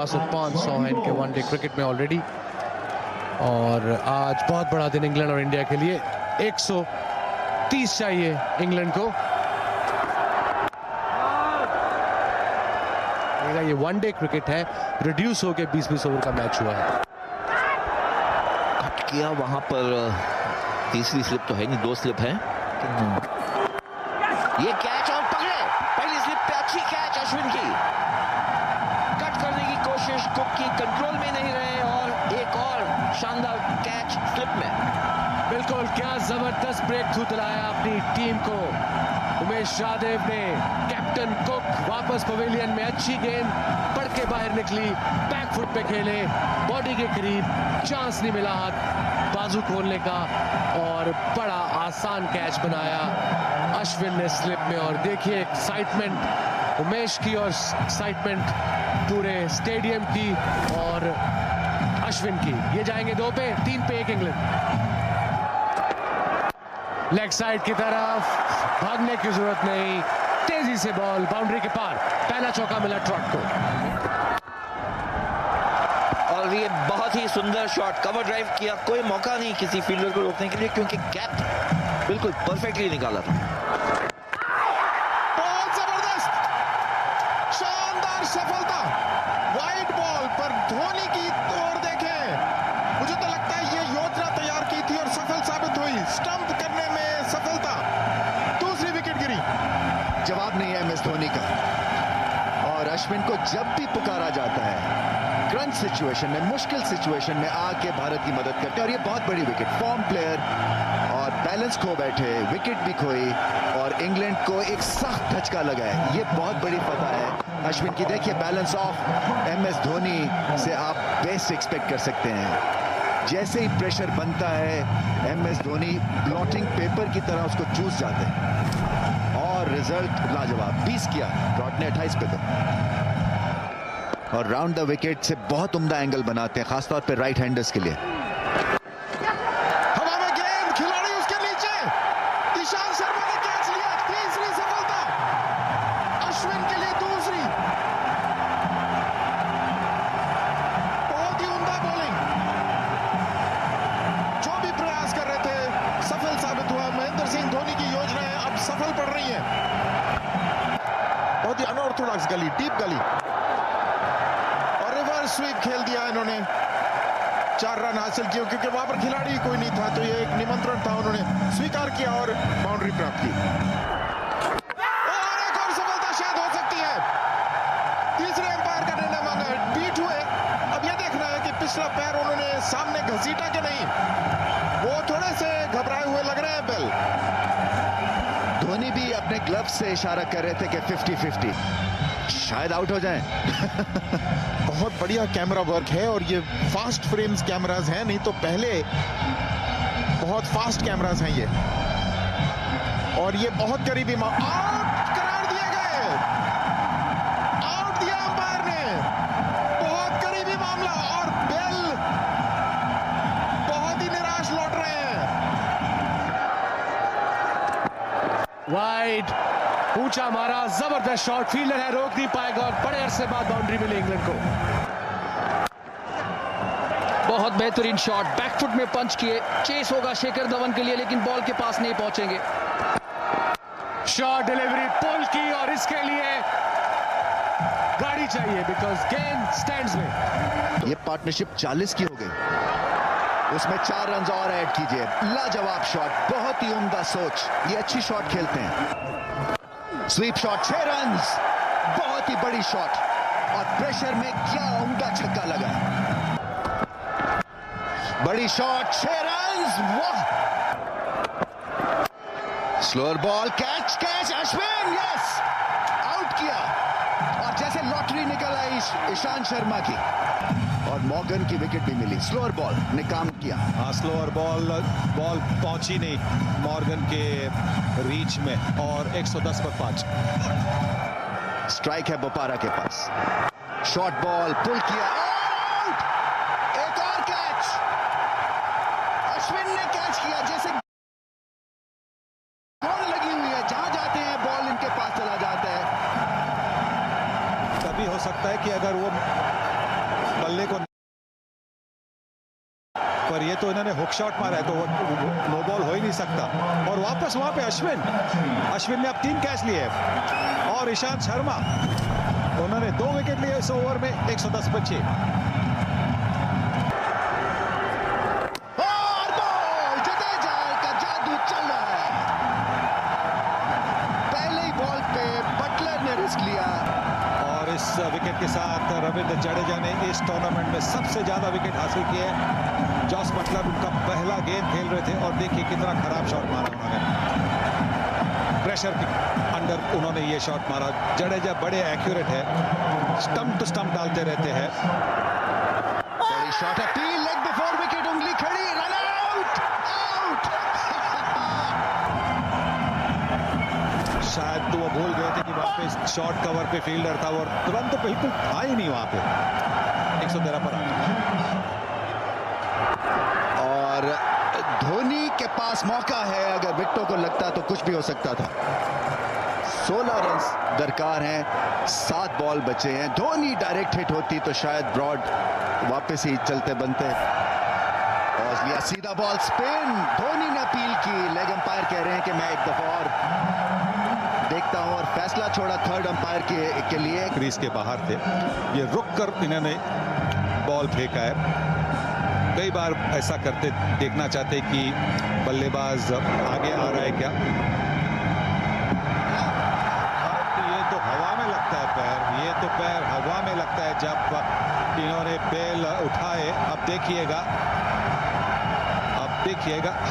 500 हैं इनके one day cricket में ऑलरेडी। और आज बहुत बड़ा दिन इंग्लैंड और इंडिया के लिए। 130 चाहिए इंग्लैंड को। ये वनडे क्रिकेट है, रिड्यूस होकर 20-20 ओवर का मैच हुआ है। कट किया वहां पर, तीसरी स्लिप तो है नहीं, 2 स्लिप है। ये कैच और पकड़े, पहली स्लिप पे अच्छी कैच अश्विन की। कट करने की कोशिश कुक की, कंट्रोल में नहीं रहे और एक और शानदार कैच स्लिप में। बिल्कुल, क्या जबरदस्त ब्रेक थ्रू दिलाया अपनी टीम को उमेश यादव ने। कैप्टन कुक वापस पवेलियन में, अच्छी गेंद पड़ के बाहर निकली, बैक फुट पे खेले, बॉडी के करीब, चांस नहीं मिला हाथ बाजू खोलने का और बड़ा आसान कैच बनाया अश्विन ने स्लिप में। और देखिए एक्साइटमेंट उमेश की और एक्साइटमेंट पूरे स्टेडियम की और अश्विन की। ये जाएंगे 2 पे, 3 पे 1 इंग्लैंड। लेग साइड की तरफ, भागने की जरूरत नहीं, तेजी से बॉल बाउंड्री के पार। पहला चौका मिला ट्रॉट को। और ये बहुत ही सुंदर शॉट, कवर ड्राइव किया, कोई मौका नहीं किसी फील्डर को रोकने के लिए क्योंकि गैप बिल्कुल परफेक्टली निकाला था। बहुत जबरदस्त, शानदार सफलता वाइड बॉल पर। धोनी की ओर देखें, मुझे तो लगता है ये योजना तैयार की थी और सफल साबित हुई। स्टंप करने में सफलता, दूसरी विकेट गिरी। जवाब नहीं है एमएस धोनी का। और अश्विन को जब भी पुकारा जाता है क्रंच सिचुएशन में, मुश्किल सिचुएशन में आके भारत की मदद करते हैं। और ये बहुत बड़ी विकेट, फॉर्म प्लेयर और बैलेंस खो बैठे, विकेट भी खोई और इंग्लैंड को एक सख्त धचका लगा है। ये बहुत बड़ी फतह है अश्विन की। देखिए बैलेंस ऑफ एमएस धोनी से आप बेस्ट एक्सपेक्ट कर सकते हैं। जैसे ही प्रेशर बनता है एमएस धोनी ब्लॉटिंग पेपर की तरह उसको चूस जाते हैं और रिजल्ट लाजवाब। 20 किया ट्रॉट ने, 28 पे तो। और राउंड द विकेट से बहुत उम्दा एंगल बनाते हैं, खासतौर पे राइट हैंडर्स के लिए। हवा में गेंद, खिलाड़ी उसके नीचे, ईशांत शर्मा ने कैच लिया। तीसरी सफलता अश्विन के लिए, दूसरी। बहुत ही उम्दा बॉलिंग, जो भी प्रयास कर रहे थे सफल साबित हुआ। महेंद्र सिंह धोनी की योजनाएं अब सफल पड़ रही हैं। बहुत ही अनऑर्थोडॉक्स गली, डीप गली, स्वीप खेल दिया इन्होंने। 4 रन हासिल किए क्योंकि वहां पर खिलाड़ी कोई नहीं था, तो ये एक निमंत्रण था, उन्होंने स्वीकार किया और बाउंड्री प्राप्त की। और एक और सफलता शायद हो सकती है। तीसरे अंपायर का निर्णय मांगा है, बीट हुए। अब यह देखना है कि पिछला पैर उन्होंने सामने घसीटा कि नहीं। वो थोड़े से घबराए हुए लग रहे हैं बेल। धोनी भी अपने ग्लव से इशारा कर रहे थे कि 50-50 शायद आउट हो जाए। बहुत बढ़िया कैमरा वर्क है और ये फास्ट फ्रेम्स कैमरास हैं, नहीं तो पहले बहुत फास्ट कैमरास हैं ये। और ये बहुत करीबी आउट करार दिए गए, आउट दिया अंपायर ने। बहुत करीबी मामला और बेल बहुत ही निराश लौट रहे हैं। वाइड, ऊंचा मारा, जबरदस्त शॉट, फील्डर है, रोक नहीं पाएगा और बड़े अरसे बाद बाउंड्री मिली इंग्लैंड को। बहुत बेहतरीन शॉट, बैकफुट में पंच किए, चेस होगा शेखर धवन के लिए लेकिन बॉल के पास नहीं पहुंचेंगे। शॉट डिलीवरी पुल की और इसके लिए गाड़ी चाहिए बिकॉज गेंद स्टैंड्स में। ये पार्टनरशिप 40 की हो गई, उसमें 4 रन और ऐड कीजिए। लाजवाब शॉट, बहुत ही उम्दा सोच, ये अच्छी शॉट खेलते हैं। स्वीप शॉट, 6 रन, बहुत ही बड़ी शॉट और प्रेशर में क्या उम्दा छक्का लगा। बड़ी शॉट, 6 रन, वाह। Slower ball, catch catch, Ashwin, yes, out किया। और जैसे लॉटरी निकल आई ईशांत शर्मा की और मॉर्गन की विकेट भी मिली। स्लोअर बॉल ने काम किया। हाँ, स्लोअर बॉल पहुंची नहीं मॉर्गन के रीच में और 110 पर 5। स्ट्राइक है बोपारा के पास। शॉर्ट बॉल पुल किया और आउट। एक और कैच, अश्विन ने कैच किया। जैसे दौड़ लगी हुई है, जहां जाते हैं बॉल इनके पास चला जाता है। तभी हो सकता है कि अगर वो पर ये तो इन्होंने हुक शॉट मारा है, तो नो बॉल हो ही नहीं सकता। और वापस वहां पे अश्विन ने अब 3 कैच लिए और ईशांत शर्मा, उन्होंने 2 विकेट लिए इस ओवर में 110 पर 6। और बॉल, जडेजा का जादू चल रहा है। पहले ही बॉल पे बटलर ने रिस्क लिया और इस विकेट के साथ रविंद्र जडेजा ने इस टूर्नामेंट में सबसे ज्यादा विकेट हासिल किए हैं। जॉस बटलर उनका पहला गेंद खेल रहे थे और देखिए कितना खराब शॉट मारा उन्होंने, प्रेशर के अंडर उन्होंने ये शॉट मारा। जडेजा बड़े एक्यूरेट है, स्टंप टू स्टंप डालते रहते हैं। बड़ी shot, appeal, leg before wicket, उंगली खड़ी, रन आउट, आउट। शायद तो वो भूल गए थे कि वहां पे शॉर्ट कवर पे फील्डर था और तुरंत तो बिल्कुल था ही नहीं वहां पे। 113 पर और धोनी के पास मौका है, अगर विकेटों को लगता तो कुछ भी हो सकता था। 16 रन दरकार हैं, 7 बॉल बचे हैं। धोनी डायरेक्ट हिट होती तो शायद ब्रॉड वापस ही चलते बनते। और लिया सीधा बॉल, स्पिन। धोनी ने अपील की, लेग अंपायर कह रहे हैं कि मैं एक दफा और देखता हूं, और फैसला छोड़ा थर्ड अंपायर के लिए। क्रीज के बाहर थे, ये रुक कर इन्होंने बॉल फेंका है। कई बार ऐसा करते देखना चाहते कि बल्लेबाज आगे आ रहा है क्या। ये तो हवा में लगता है पैर, ये तो पैर हवा में लगता है जब इन्होंने बेल उठाए। अब देखिएगा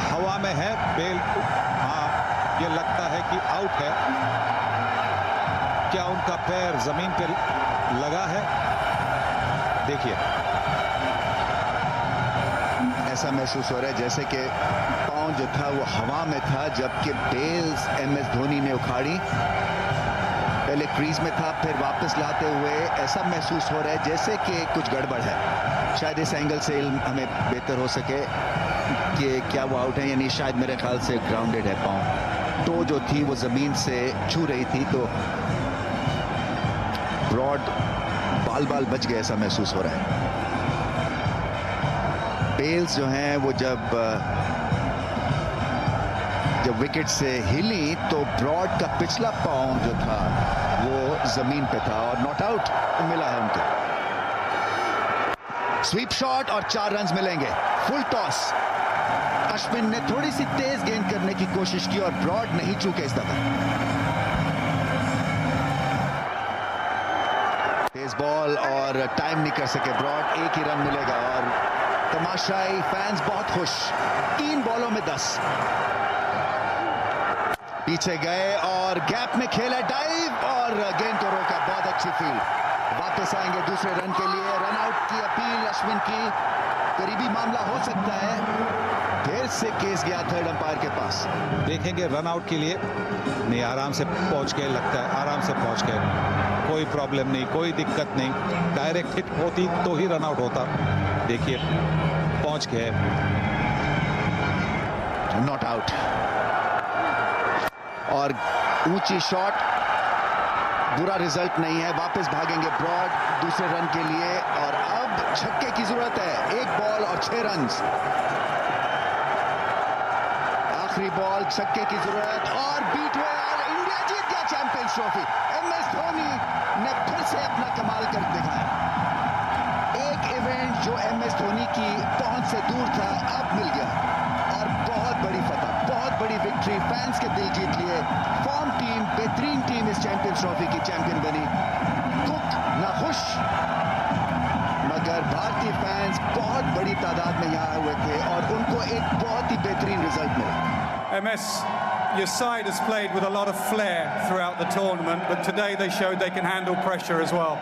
हवा में है बेल। हाँ, ये लगता है कि आउट है। क्या उनका पैर जमीन पे लगा है? देखिए, ऐसा महसूस हो रहा है जैसे कि पांव जो था वो हवा में था, जबकि बेल्स MS धोनी ने उखाड़ी। पहले क्रीज में था, फिर वापस लाते हुए ऐसा महसूस हो रहा है जैसे कि कुछ गड़बड़ है। शायद इस एंगल से हमें बेहतर हो सके कि क्या वो आउट है, यानी शायद मेरे ख्याल से ग्राउंडेड है पांव। तो जो थी वो जमीन से छू रही थी, तो ब्रॉड बाल बच गए, ऐसा महसूस हो रहा है। बेल्स जो हैं वो जब विकेट से हिली तो ब्रॉड का पिछला पांव जो था वो जमीन पे था और नॉट आउट मिला है उनको। स्वीप शॉट और 4 रन मिलेंगे। फुल टॉस, अश्विन ने थोड़ी सी तेज गेंद करने की कोशिश की और ब्रॉड नहीं चूके इस दफा। तेज बॉल और टाइम नहीं कर सके ब्रॉड, 1 ही रन मिलेगा। और तमाशाई फैंस बहुत खुश, 3 बॉलों में 10। पीछे गए और गैप में खेला डाइव और गेंद को रोका। बहुत अच्छी फील्ड। वापस आएंगे दूसरे रन के लिए। रन आउट की अपील अश्विन की, करीबी मामला हो सकता है। फिर से केस गया थर्ड अंपायर के पास। देखेंगे रन आउट के लिए। नहीं, आराम से पहुंच गए, लगता है आराम से पहुंच गए, कोई प्रॉब्लम नहीं, कोई दिक्कत नहीं। डायरेक्ट हिट होती तो ही रन आउट होता। देखिए पहुंच गए, नॉट आउट। और ऊंची शॉट, बुरा रिजल्ट नहीं है। वापस भागेंगे ब्रॉड दूसरे रन के लिए और अब छक्के की जरूरत है। 1 बॉल और 6 रन। आखिरी बॉल, छक्के की जरूरत और बीट हुए और इंडिया जीत गया चैंपियंस ट्रॉफी। MS धोनी ने फिर से अपना कमाल कर दिखाया। एक इवेंट जो MS धोनी की पहुंच से दूर था अब मिल गया और बहुत बड़ी फतह, बहुत बड़ी विक्ट्री, फैंस के दिल जीत लिए। फॉर्म टीम, बेहतरीन टीम इस चैंपियंस ट्रॉफी की चैंपियन बनी। कुक नाखुश, मगर भारतीय फैंस बहुत बड़ी तादाद में यहाँ हुए थे और उनको एक बहुत ही बेहतरीन रिजल्ट मिला। MS, your side has played with a lot of flair throughout the tournament, but today they showed they can handle pressure as well.